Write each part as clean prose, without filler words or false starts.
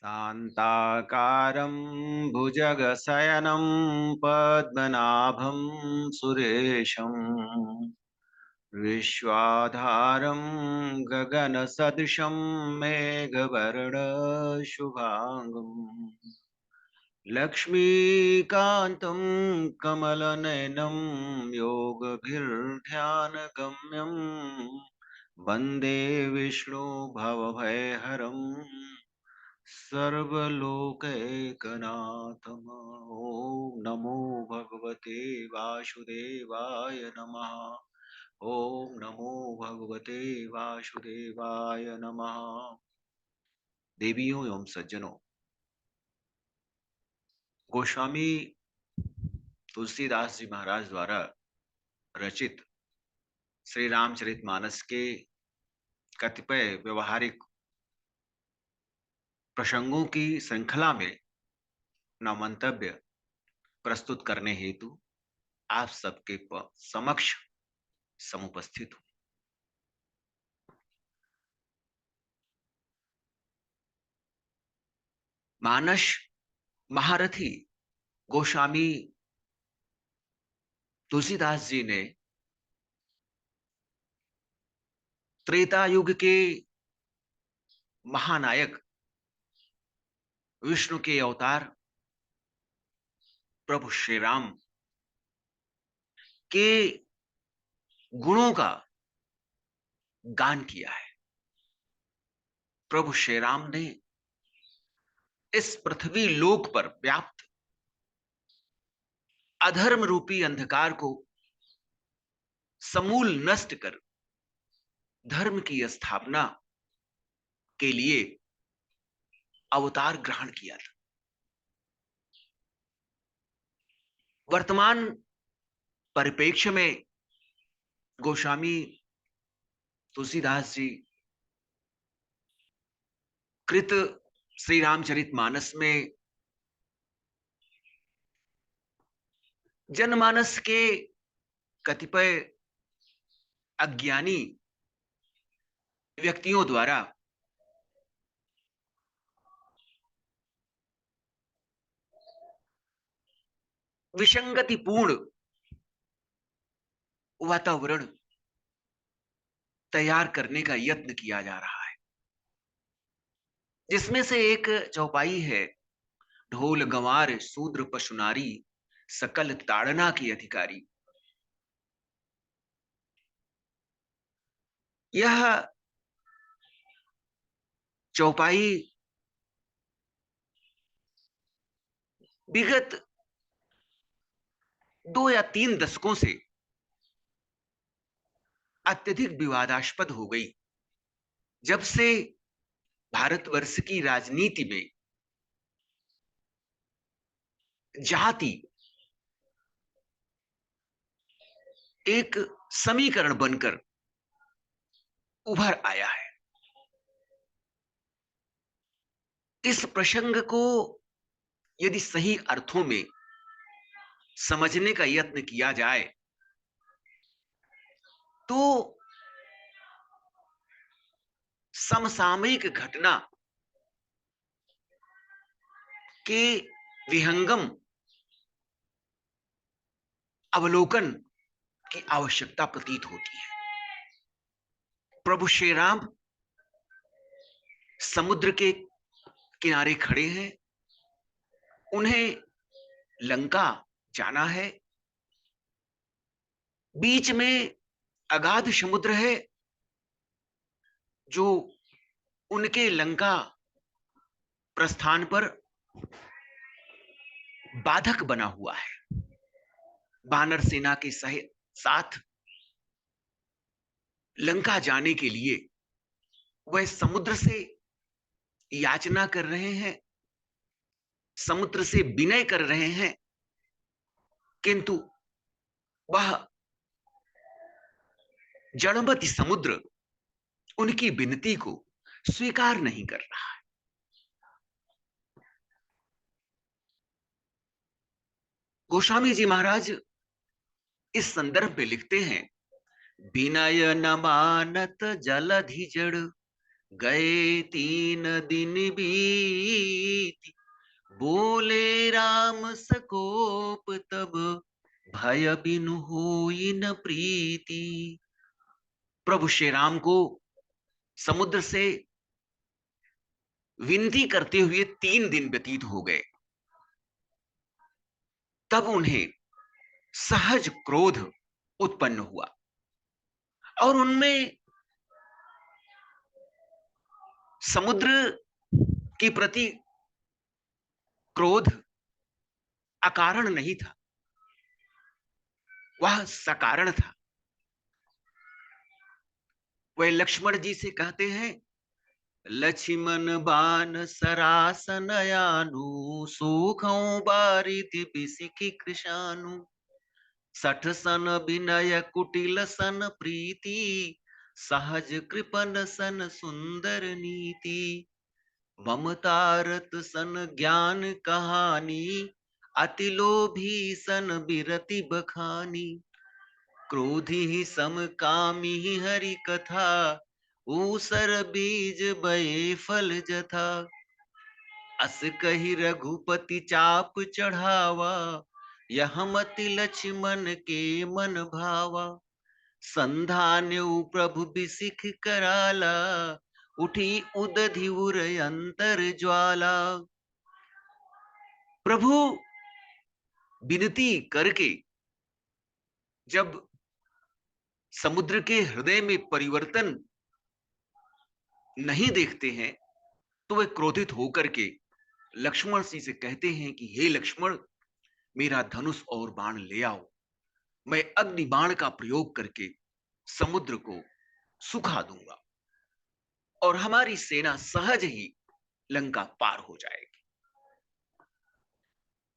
शान्ताकारं भुजगशयनं पद्मनाभं सुरेशं विश्वाधारं गगनसदृशं मेघवर्णशुभाङ्गम् लक्ष्मीकान्तं कमलनयनं योगभिर्ध्यानगम्यं वन्दे विष्णु भवभयहरं सर्वलोकैकनाथम्। ॐ नमो भगवते वासुदेवाय नमः। ॐ नमो भगवते वासुदेवाय नमः। देवियों एवं सज्जनों, गोस्वामी तुलसीदास जी महाराज द्वारा रचित श्री रामचरितमानस के कतिपय व्यवहारिक प्रसंगों की श्रृंखला में अपना मंतव्य प्रस्तुत करने हेतु आप सबके समक्ष समुपस्थित हूं। मानस महारथी गोस्वामी तुलसीदास जी ने त्रेता युग के महानायक विष्णु के अवतार प्रभु श्री राम के गुणों का गान किया है। प्रभु श्री राम ने इस पृथ्वी लोक पर व्याप्त अधर्म रूपी अंधकार को समूल नष्ट कर धर्म की स्थापना के लिए अवतार ग्रहण किया था। वर्तमान परिप्रेक्ष्य में गोस्वामी तुलसीदास जी कृत श्री रामचरितमानस में जनमानस के कतिपय अज्ञानी व्यक्तियों द्वारा विसंगतिपूर्ण वातावरण तैयार करने का यत्न किया जा रहा है, जिसमें से एक चौपाई है, ढोल गंवार शूद्र पशुनारी सकल ताड़ना की अधिकारी। यह चौपाई विगत 2 या 3 दशकों से अत्यधिक विवादास्पद हो गई, जब से भारतवर्ष की राजनीति में जाति एक समीकरण बनकर उभर आया है। इस प्रसंग को यदि सही अर्थों में समझने का यत्न किया जाए तो समसामयिक घटना के विहंगम अवलोकन की आवश्यकता प्रतीत होती है। प्रभु श्री राम समुद्र के किनारे खड़े हैं, उन्हें लंका जाना है, बीच में अगाध समुद्र है जो उनके लंका प्रस्थान पर बाधक बना हुआ है। वानर सेना के साथ लंका जाने के लिए वह समुद्र से याचना कर रहे हैं, समुद्र से विनय कर रहे हैं, किंतु वह जड़मति समुद्र उनकी विनती को स्वीकार नहीं कर रहा है। गोस्वामी जी महाराज इस संदर्भ में लिखते हैं, विनय न मानत जलधि जड़ गए 3 दिन बीती, बोले राम सकोप तब, भय बिनु होई न प्रीति। प्रभु श्री राम को समुद्र से विनती करते हुए 3 दिन व्यतीत हो गए। तब उन्हें सहज क्रोध उत्पन्न हुआ और उनमें समुद्र के प्रति क्रोध अकारण नहीं था, वह सकारण था। वह लक्ष्मण जी से कहते हैं, लक्ष्मण बान सरासन यानु, सुखों बारिति बिसिखि कृशानु, सठ सन विनय कुटिल सन प्रीति, सहज कृपन सन सुंदर नीति, ममतारत सन ज्ञान कहानी, अति लोभी सन बिरति बखानी, क्रोधी ही सम कामी ही हरि कथा, ऊसर बीज बये फल जथा, अस कही रघुपति चाप चढ़ावा, यह मति लक्ष्मण के मन भावा, संधान्यु प्रभु बिसिख कराला, उठी उदधि उर अंतर ज्वाला। प्रभु विनती करके जब समुद्र के हृदय में परिवर्तन नहीं देखते हैं तो वे क्रोधित होकर के लक्ष्मण जी से कहते हैं कि हे लक्ष्मण, मेरा धनुष और बाण ले आओ, मैं अग्नि बाण का प्रयोग करके समुद्र को सुखा दूंगा और हमारी सेना सहज ही लंका पार हो जाएगी।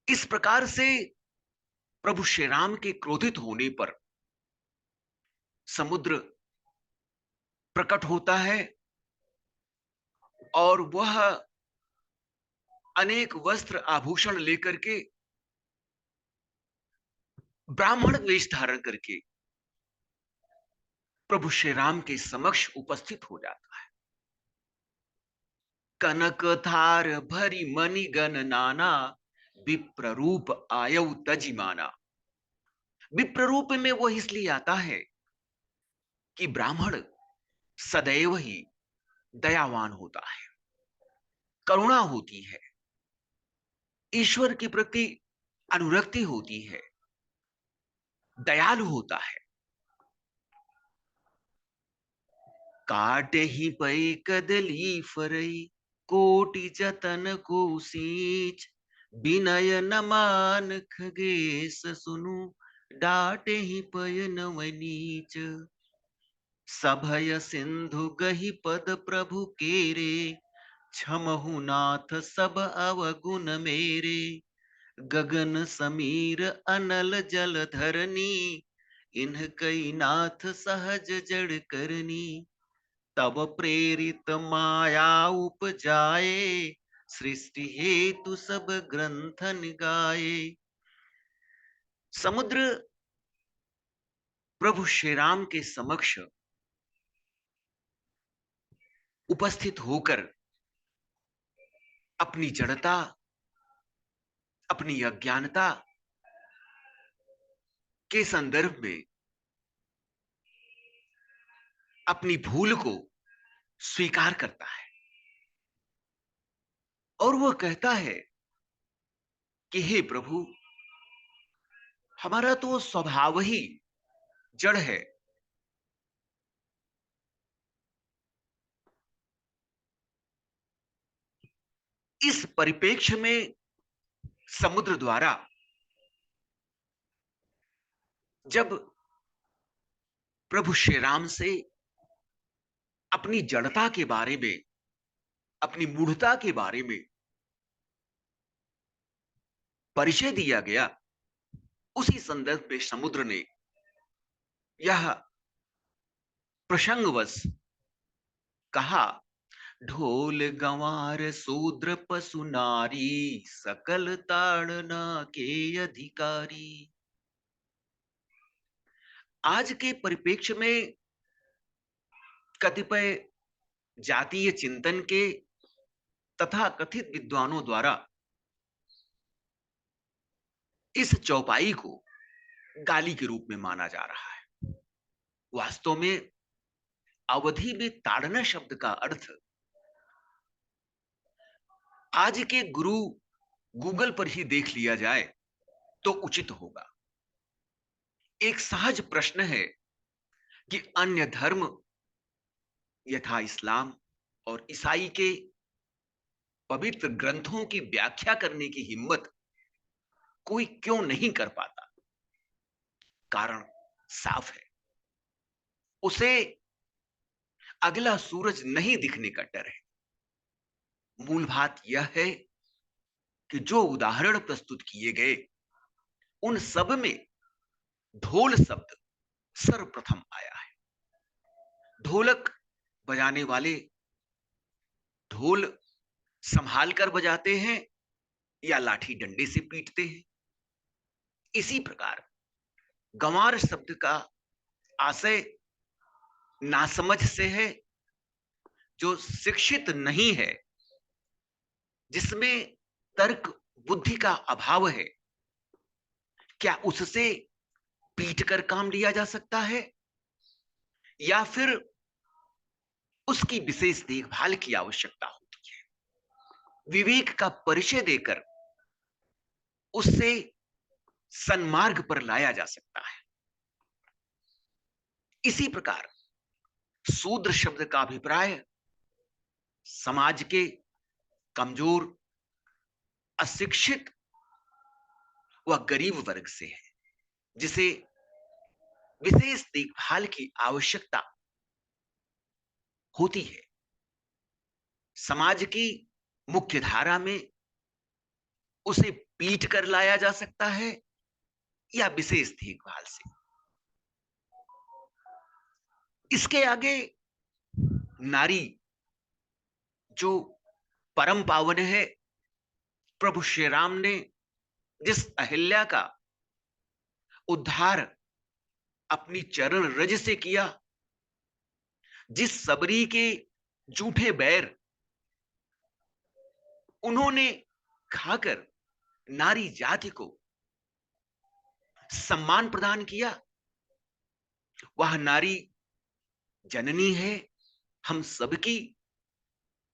इस प्रकार से प्रभु श्री राम के क्रोधित होने पर समुद्र प्रकट होता है और वह अनेक वस्त्र आभूषण लेकर के ब्राह्मण वेश धारण करके प्रभु श्री राम के समक्ष उपस्थित हो जाता है। कनक थार भरी मणिगण नाना, विप्र रूप आयु तजिमाना। विप्र रूप में वह इसलिए आता है कि ब्राह्मण सदैव ही दयावान होता है, करुणा होती है, ईश्वर के प्रति अनुरक्ति होती है, दयालु होता है। काटे ही पई कदली फरई, कोटि जतन को सींच, विनय न मान खगेश सुनु, डाटे ही पय नवनीच। सभय सिंधु गही पद प्रभु केरे, क्षमहु नाथ सब अवगुण मेरे। गगन समीर अनल जल धरनी, इन्ह कई नाथ सहज जड़ करनी। तब प्रेरित माया उपजाए, सृष्टि हेतु सब ग्रंथन गाए। समुद्र प्रभु श्री राम के समक्ष उपस्थित होकर अपनी जड़ता, अपनी अज्ञानता के संदर्भ में अपनी भूल को स्वीकार करता है और वह कहता है कि हे प्रभु, हमारा तो स्वभाव ही जड़ है, इस परिप्रेक्ष्य में समुद्र द्वारा जब प्रभु श्री राम से अपनी जड़ता के बारे में, अपनी मूढ़ता के बारे में परिचय दिया गया, उसी संदर्भ में समुद्र ने यह प्रसंगवश कहा, ढोल गंवार शूद्र पशु नारी, सकल ताड़ना के अधिकारी। आज के परिप्रेक्ष्य में कतिपय जातीय चिंतन के तथा कथित विद्वानों द्वारा इस चौपाई को गाली के रूप में माना जा रहा है। वास्तव में अवधि में ताड़ना शब्द का अर्थ आज के गुरु गूगल पर ही देख लिया जाए तो उचित होगा। एक सहज प्रश्न है कि अन्य धर्म यथा इस्लाम और ईसाई के पवित्र ग्रंथों की व्याख्या करने की हिम्मत कोई क्यों नहीं कर पाता? कारण साफ है, उसे अगला सूरज नहीं दिखने का डर है। मूल बात यह है कि जो उदाहरण प्रस्तुत किए गए उन सब में ढोल शब्द सर्वप्रथम आया है। ढोलक बजाने वाले ढोल संभाल कर बजाते हैं या लाठी डंडे से पीटते हैं। इसी प्रकार गंवार शब्द का आशय नासमझ से है, जो शिक्षित नहीं है, जिसमें तर्क बुद्धि का अभाव है। क्या उससे पीट कर काम लिया जा सकता है या फिर उसकी विशेष देखभाल की आवश्यकता होती है? विवेक का परिचय देकर उससे सन्मार्ग पर लाया जा सकता है। इसी प्रकार शूद्र शब्द का अभिप्राय समाज के कमजोर, अशिक्षित व गरीब वर्ग से है, जिसे विशेष देखभाल की आवश्यकता होती है। समाज की मुख्य धारा में उसे पीट कर लाया जा सकता है या विशेष देखभाल से। इसके आगे नारी जो परम पावन है, प्रभु श्री राम ने जिस अहिल्या का उद्धार अपनी चरण रज से किया, जिस सबरी के जूठे बैर उन्होंने खाकर नारी जाति को सम्मान प्रदान किया, वह नारी जननी है, हम सबकी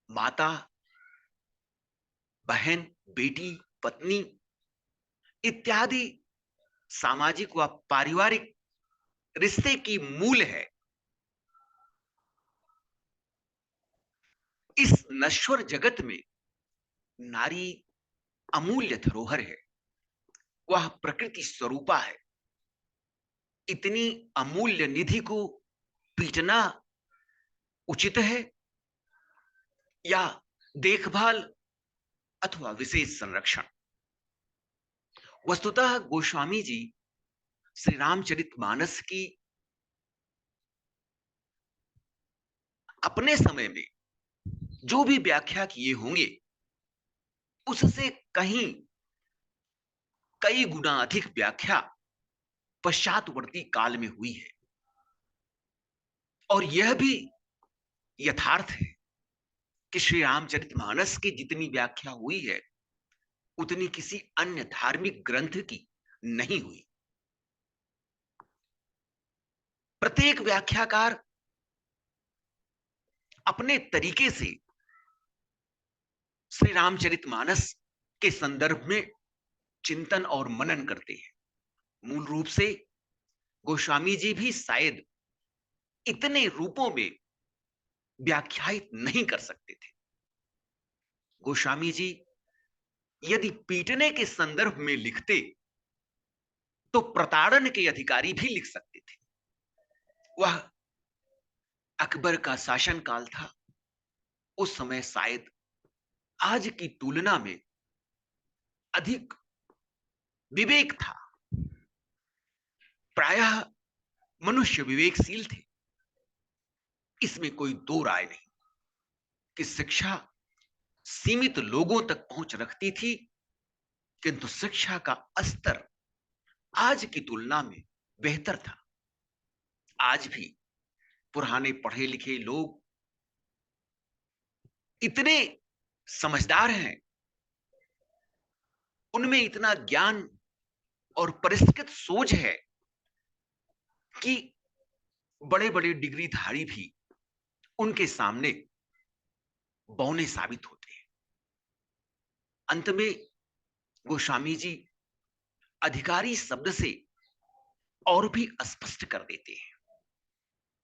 माता, बहन, बेटी, पत्नी इत्यादि सामाजिक व पारिवारिक रिश्ते की मूल है। इस नश्वर जगत में नारी अमूल्य धरोहर है, वह प्रकृति स्वरूपा है। इतनी अमूल्य निधि को पीटना उचित है या देखभाल अथवा विशेष संरक्षण? वस्तुतः गोस्वामी जी श्री रामचरितमानस की अपने समय में जो भी व्याख्या किए होंगे उससे कहीं कई गुना अधिक व्याख्या पश्चातवर्ती काल में हुई है। और यह भी यथार्थ है कि श्री रामचरितमानस की जितनी व्याख्या हुई है उतनी किसी अन्य धार्मिक ग्रंथ की नहीं हुई। प्रत्येक व्याख्याकार अपने तरीके से श्री रामचरितमानस के संदर्भ में चिंतन और मनन करते हैं। मूल रूप से गोस्वामी जी भी शायद इतने रूपों में व्याख्यायित नहीं कर सकते थे। गोस्वामी जी यदि पीटने के संदर्भ में लिखते तो प्रताड़न के अधिकारी भी लिख सकते थे। वह अकबर का शासनकाल था, उस समय शायद आज की तुलना में अधिक विवेक था। प्रायः मनुष्य विवेकशील थे, इसमें कोई दो राय नहीं कि शिक्षा सीमित लोगों तक पहुंच रखती थी, किंतु शिक्षा का स्तर आज की तुलना में बेहतर था। आज भी पुराने पढ़े लिखे लोग इतने समझदार हैं, उनमें इतना ज्ञान और परिष्कृत सोच है कि बड़े बड़े डिग्रीधारी भी उनके सामने बौने साबित होते हैं। अंत में गोस्वामी जी अधिकारी शब्द से और भी स्पष्ट कर देते हैं,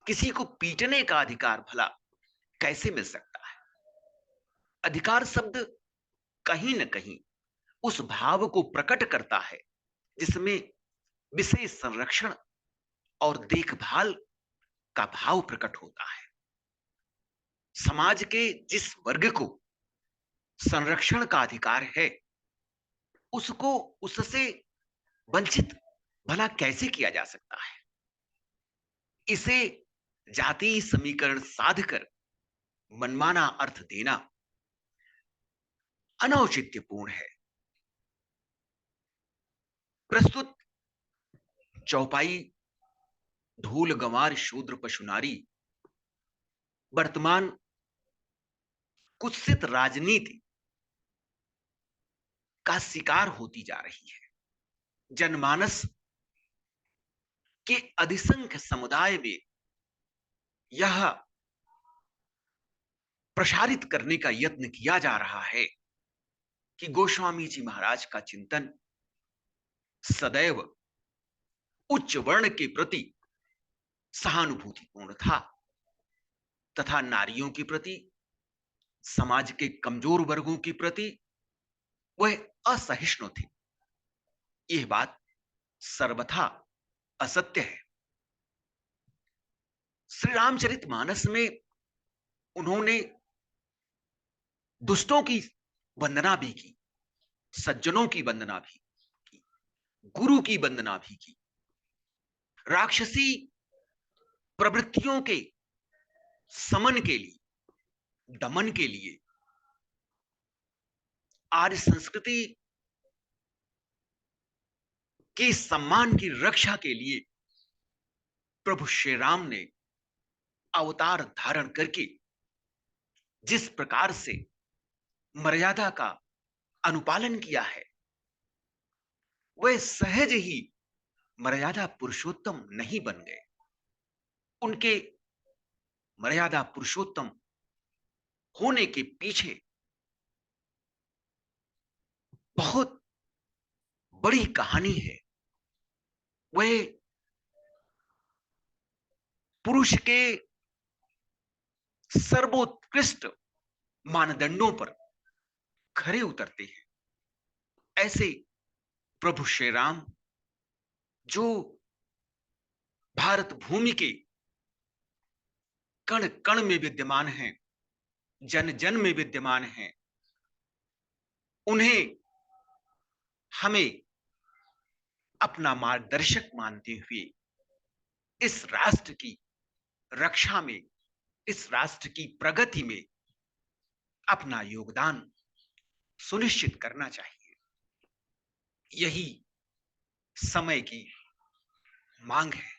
किसी को पीटने का अधिकार भला कैसे मिल सकता है। अधिकार शब्द कहीं न कहीं उस भाव को प्रकट करता है जिसमें विशेष संरक्षण और देखभाल का भाव प्रकट होता है। समाज के जिस वर्ग को संरक्षण का अधिकार है, उसको उससे वंचित भला कैसे किया जा सकता है। इसे जातीय समीकरण साधकर मनमाना अर्थ देना अनौचित्यपूर्ण है। प्रस्तुत चौपाई धूल गंवार शूद्र पशु नारी वर्तमान कुत्सित राजनीति का शिकार होती जा रही है। जनमानस के अधिसंख्य समुदाय में यह प्रसारित करने का यत्न किया जा रहा है कि गोस्वामी जी महाराज का चिंतन सदैव उच्च वर्ण के प्रति सहानुभूतिपूर्ण था तथा नारियों के प्रति, समाज के कमजोर वर्गों के प्रति वह असहिष्णु थे। यह बात सर्वथा असत्य है। श्री रामचरितमानस में उन्होंने दुष्टों की वंदना भी की, सज्जनों की वंदना भी की, गुरु की वंदना भी की। राक्षसी प्रवृत्तियों के समन के लिए, दमन के लिए, आर्य संस्कृति के सम्मान की रक्षा के लिए प्रभु श्री राम ने अवतार धारण करके जिस प्रकार से मर्यादा का अनुपालन किया है, वह सहज ही मर्यादा पुरुषोत्तम नहीं बन गए। उनके मर्यादा पुरुषोत्तम होने के पीछे बहुत बड़ी कहानी है। वह पुरुष के सर्वोत्कृष्ट मानदंडों पर खरे उतरते हैं। ऐसे प्रभु श्री राम जो भारत भूमि के कण कण में विद्यमान हैं, जन जन में विद्यमान हैं, उन्हें हमें अपना मार्गदर्शक मानते हुए इस राष्ट्र की रक्षा में, इस राष्ट्र की प्रगति में अपना योगदान सुनिश्चित करना चाहिए। यही समय की मांग है।